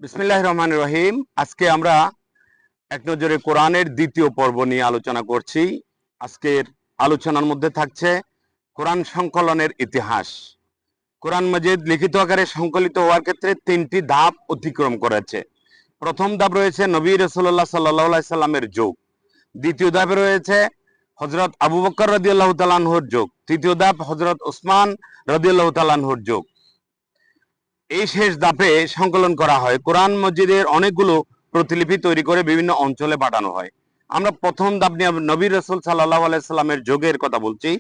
বিসমিল্লাহির রহমানির রহিম। আজকে আমরা এক নজরে কোরআনের দ্বিতীয় পর্ব নিয়ে আলোচনা করছি। আজকের আলোচনার মধ্যে থাকছে কোরআন সংকলনের ইতিহাস। কোরআন মাজিদ লিখিত আকারে সংকলিত হওয়ার ক্ষেত্রে তিনটি ধাপ অতিক্রম করেছে। প্রথম ধাপ রয়েছে নবী রাসূলুল্লাহ সাল্লাল্লাহু আলাইহি সাল্লামের যুগ। দ্বিতীয় ধাপে রয়েছে হযরত আবু বকর রাদিয়াল্লাহু তাআলা আনহুর যুগ। তৃতীয় ধাপ হযরত ওসমান রাদিয়াল্লাহু তাআলা আনহুর যুগ। এই শেষ ধাপে সংকলন করা হয়। কোরআন মসজিদের অনেকগুলো প্রতিলিপি তৈরি করে বিভিন্ন অঞ্চলে পাঠানো হয়। আমরা প্রথম ধাপ নিয়ে নবী রাসূল সাল্লাল্লাহু আলাইহি সাল্লামের যুগের কথা বলছি।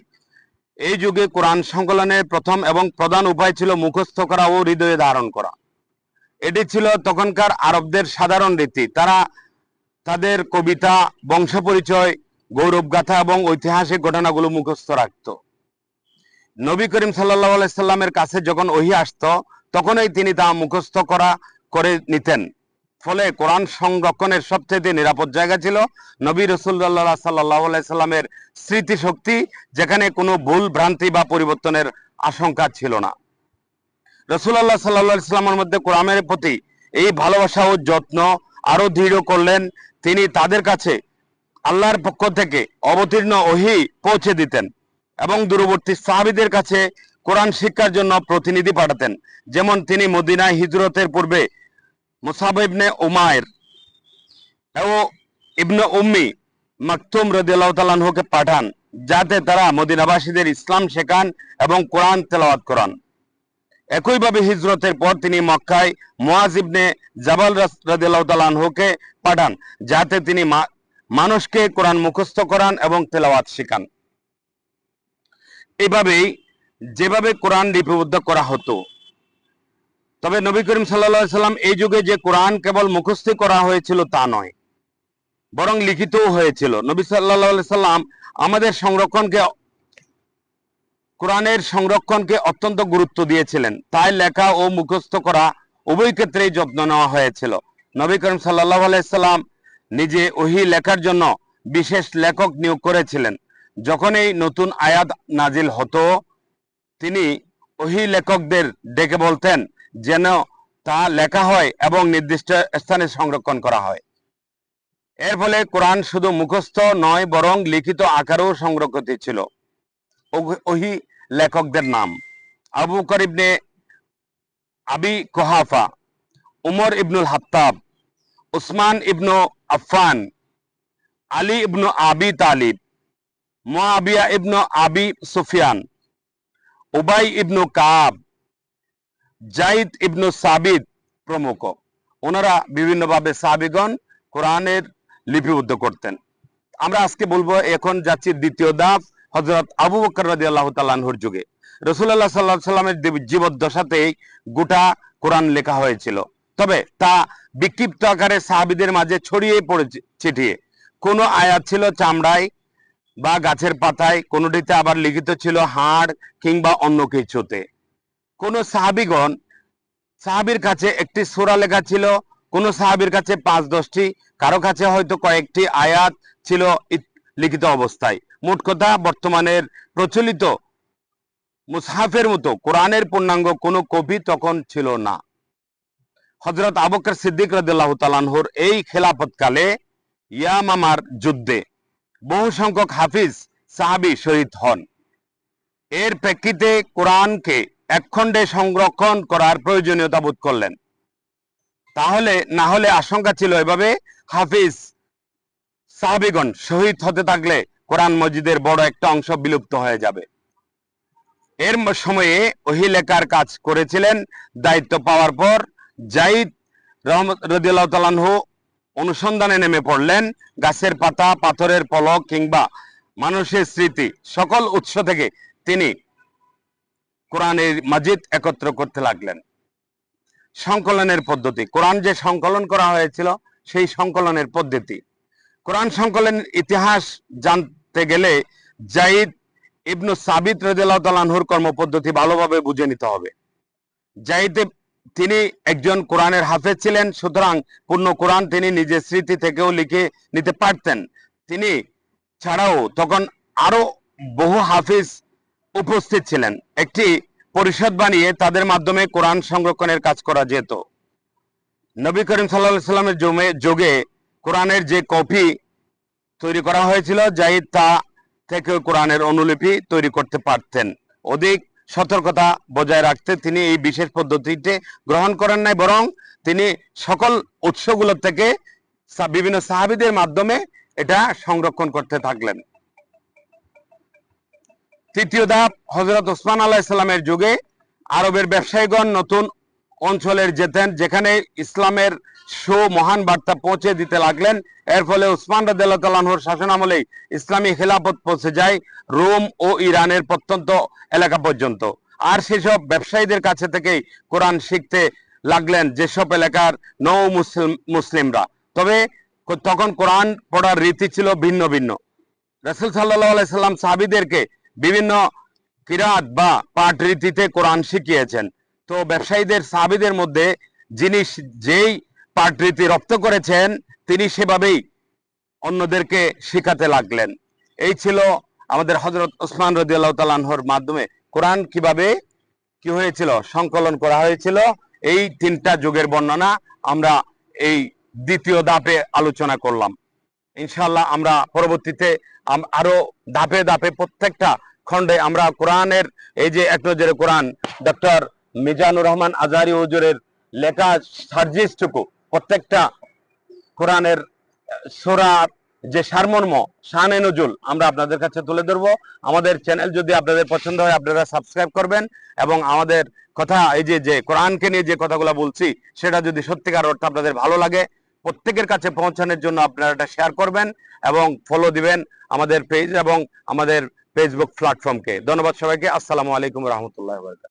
এই যুগে কোরআন সংকলনের প্রথম এবং প্রধান উপায় ছিল মুখস্থ করা ও হৃদয়ে ধারণ করা। এটি ছিল তখনকার আরবদের সাধারণ রীতি। তারা তাদের কবিতা, বংশপরিচয়, গৌরবগাথা এবং ঐতিহাসিক ঘটনাগুলো মুখস্থ রাখত। নবী করিম সাল্লাল্লাহু আলাইহি সাল্লামের কাছে যখন ওহী আসতো তখনই তিনি তা মুখস্থ করে নিতেন। ফলে কোরআন সংরক্ষণের সবচেয়ে নিরাপদ জায়গা ছিল নবী রাসূলুল্লাহ সাল্লাল্লাহু আলাইহি সাল্লামের স্মৃতিশক্তি, যেখানে কোনো ভুল ভ্রান্তি বা পরিবর্তনের আশঙ্কা ছিল না। রাসূলুল্লাহ সাল্লাল্লাহু আলাইহি সাল্লামের মধ্যে কোরআনের প্রতি এই ভালোবাসা ও যত্ন আরো দৃঢ় করলেন। তিনি তাদের কাছে আল্লাহর পক্ষ থেকে অবতীর্ণ ওহী পৌঁছে দিতেন এবং দূরবর্তী সাহাবীদের কাছে কোরআন শিক্ষার জন্য প্রতিনিধি পাঠাতেন। যেমন তিনি মদিনায় হিজরতের পূর্বে মুসাব ইবনে উমাইর ও ইবনে উম্মি মাকতুম রাদিয়াল্লাহু তাআলা আনহুকে পাঠান, যাতে তারা মদিনাবাসীদের ইসলাম শেখান এবং কোরআন তেলাওয়াত করান। একইভাবে হিজরতের পর তিনি মক্কায় মুআজ ইবনে জাবাল রাদিয়াল্লাহু তাআলা আনহুকে পাঠান, যাতে তিনি মানুষকে কোরআন মুখস্থ করান এবং তেলাওয়াত শেখান। এভাবেই যেভাবে কোরআন লিপিবদ্ধ করা হতো। তবে নবী করিম সাল্লাল্লাহু আলাইহি সাল্লাম এই যুগে যে কোরআন কেবল মুখস্থ করা হয়েছিল তা নয়, বরং লিখিতও হয়েছিল। নবী সাল্লাল্লাহু আলাইহি সাল্লাম আমাদের কোরআনের সংরক্ষণকে অত্যন্ত গুরুত্ব দিয়েছিলেন। তাই লেখা ও মুখস্থ করা উভয় ক্ষেত্রেই যত্ন নেওয়া হয়েছিল। নবী করিম সাল্লাল্লাহু আলাইহি সাল্লাম নিজে ওহী লেখার জন্য বিশেষ লেখক নিয়োগ করেছিলেন। যখন এই নতুন আয়াত নাজিল হতো, তিনি ওহী লেখকদের ডেকে বলতেন যেন তা লেখা হয় এবং নির্দিষ্ট স্থানে সংরক্ষণ করা হয়। এর ফলে কোরআন শুধু মুখস্থ নয়, বরং লিখিত আকারেও সংরক্ষিত ছিল। ওহী লেখকদের নাম: আবু বকর ইবনে আবি কুহাফা, উমর ইবনুল হাত্তাব, উসমান ইবনু আফফান, আলী ইবনু আবি তালিব, মুআবিয়া ইবনু আবি সুফিয়ান, উবাই ইবনু কাব, জাইদ ইবনু সাবিত প্রমুখ। ওনারা বিভিন্নভাবে সাহাবীগণ কোরআনের লিপিবদ্ধ করতেন। আমরা আজকে বলবো, এখন যাচ্ছি দ্বিতীয় ধাপ, হযরত আবু বকর রাদিয়াল্লাহু তাআলা আনহুর যুগে। রাসূলুল্লাহ সাল্লাল্লাহু আলাইহি সাল্লামের জীবদ্দশাতেই গোটা কোরআন লেখা হয়েছিল। তবে তা বিক্ষিপ্ত আকারে সাহাবীদের মাঝে ছড়িয়ে পড়েছে ছিটিয়ে। কোনো আয়াত ছিল চামড়ায় বা গাছের পাতায়, কোনোটিতে আবার লিখিত ছিল হাড় কিংবা অন্য কিছুতে। কোন সাহাবীর কাছে একটি সূরা লেখা ছিল, কোন সাহাবীর কাছে ৫-১০টি, কারো কাছে হয়তো কয়েকটি আয়াত ছিল লিখিত অবস্থায়। মোট কথা, বর্তমানের প্রচলিত মুসহাফের মতো কোরআনের পূর্ণাঙ্গ কোনো কপি তখন ছিল না। হযরত আবু বকর সিদ্দিক রাদিয়াল্লাহু তাআলা আনহুর এই খেলাফতকালে ইয়ামামার যুদ্ধে বহু সংখ্যক হাফিজ সাহাবী শহীদ হন। এর প্রেক্ষিতে কোরআনকে একখণ্ডে সংরক্ষণ করার প্রয়োজনীয়তা বোধ করলেন। না হলে আশঙ্কা ছিল এভাবে হাফিজ সাহাবীগণ শহীদ হতে থাকলে কোরআন মজিদের বড় একটা অংশ বিলুপ্ত হয়ে যাবে। এর সময়ে ওহী লেখার কাজ করেছিলেন। দায়িত্ব পাওয়ার পর জাইদ রাদিয়াল্লাহু তাআলা আনহু অনুসন্ধানে নেমে পড়লেন। গাছের পাতা, পাথরের ফলক কিংবা মানুষের স্মৃতি, সকল উৎস থেকে তিনি কোরআনের মাজিদ একত্র করতে লাগলেন। সংকলনের পদ্ধতি: কোরআন যে সংকলন করা হয়েছিল সেই সংকলনের পদ্ধতি। কোরআন সংকলনের ইতিহাস জানতে গেলে জাইদ ইবনু সাবিত রাদিয়াল্লাহু তাআলা আনহুর কর্মপদ্ধতি ভালোভাবে বুঝে নিতে হবে। তিনি একজন কোরআনের হাফেজ ছিলেন, সুতরাং পূর্ণ কোরআন তিনি নিজের স্মৃতি থেকেও লিখে নিতে পারতেন। তিনি ছাড়াও তখন আরো বহু হাফিজ উপস্থিত ছিলেন। একটি পরিষদ বানিয়ে তাদের মাধ্যমে কোরআন সংরক্ষণের কাজ করা যেত। নবী করিম সাল্লাল্লাহু আলাইহি সাল্লামের যুগে কোরআনের যে কপি তৈরি করা হয়েছিল, জাহিদ তা থেকে কোরআনের অনুলিপি তৈরি করতে পারতেন। অধিক সতর্কতা বজায় রাখতে তিনি এই বিশেষ পদ্ধতিটি গ্রহণ করেন নাই, বরং তিনি সকল উৎসগুলো থেকে বিভিন্ন সাহাবীদের মাধ্যমে এটা সংরক্ষণ করতে থাকলেন। তৃতীয় ধাপ, হযরত ওসমান আলাইহিস সালামের যুগে আরবের ব্যবসায়ীগণ নতুন অঞ্চলের যেতেন, যেখানে ইসলামের মহান বার্তা পৌঁছে দিতে লাগলেন। এর ফলে উসমান রাদিয়াল্লাহু তাআলা আনহুর শাসনামলেই ইসলামী খেলাফত পৌঁছে যায় রোম ও ইরানের প্রত্যন্ত এলাকা পর্যন্ত। আর সেসব ব্যবসায়ীদের কাছে থেকেই কোরআন শিখতে লাগলেন যেসব এলাকার নও মুসলিমরা। তবে তখন কোরআন পড়ার রীতি ছিল ভিন্ন ভিন্ন। রাসূল সাল্লাল্লাহু আলাইহি সাল্লাম সাহাবীদেরকে বিভিন্ন কিরাত বা পাঠ রীতিতে কোরআন শিখিয়েছেন। তো ব্যবসায়ীদের সাহাবীদের মধ্যে যিনি যেই পাঠ রীতি রপ্ত করেছেন, তিনি সেভাবেই অন্যদেরকে শিখাতে লাগলেন। এই ছিল আমাদের হযরত ওসমান রাদিয়াল্লাহু তাআলা আনহুর মাধ্যমে কোরআন কিভাবে কি হয়েছিল, সংকলন করা হয়েছিল। এই তিনটা যুগের বর্ণনা আমরা এই দ্বিতীয় ধাপে আলোচনা করলাম। ইনশাআল্লাহ আমরা পরবর্তীতে আরো ধাপে ধাপে প্রত্যেকটা খণ্ডে আমরা কোরআনের এই যে এক নজরে কোরআন ডক্টর মিজানুর রহমান আজহারী হুজুরের লেখা সার্জিসটুকু, প্রত্যেকটা কোরআনের সূরা যে সারমর্ম, শানে নজুল আমরা আপনাদের কাছে তুলে ধরবো। আমাদের চ্যানেল যদি আপনাদের পছন্দ হয় আপনারা সাবস্ক্রাইব করবেন, এবং আমাদের কথা এই যে কোরআনকে নিয়ে যে কথাগুলো বলছি সেটা যদি সত্যিকার অর্থে আপনাদের ভালো লাগে, প্রত্যেকের কাছে পৌঁছানোর জন্য আপনারা এটা শেয়ার করবেন এবং ফলো দিবেন আমাদের পেজ এবং আমাদের ফেসবুক প্ল্যাটফর্মকে। ধন্যবাদ সবাইকে। আসসালামু আলাইকুম ওয়া রাহমাতুল্লাহি ওয়া বারাকাতুহু।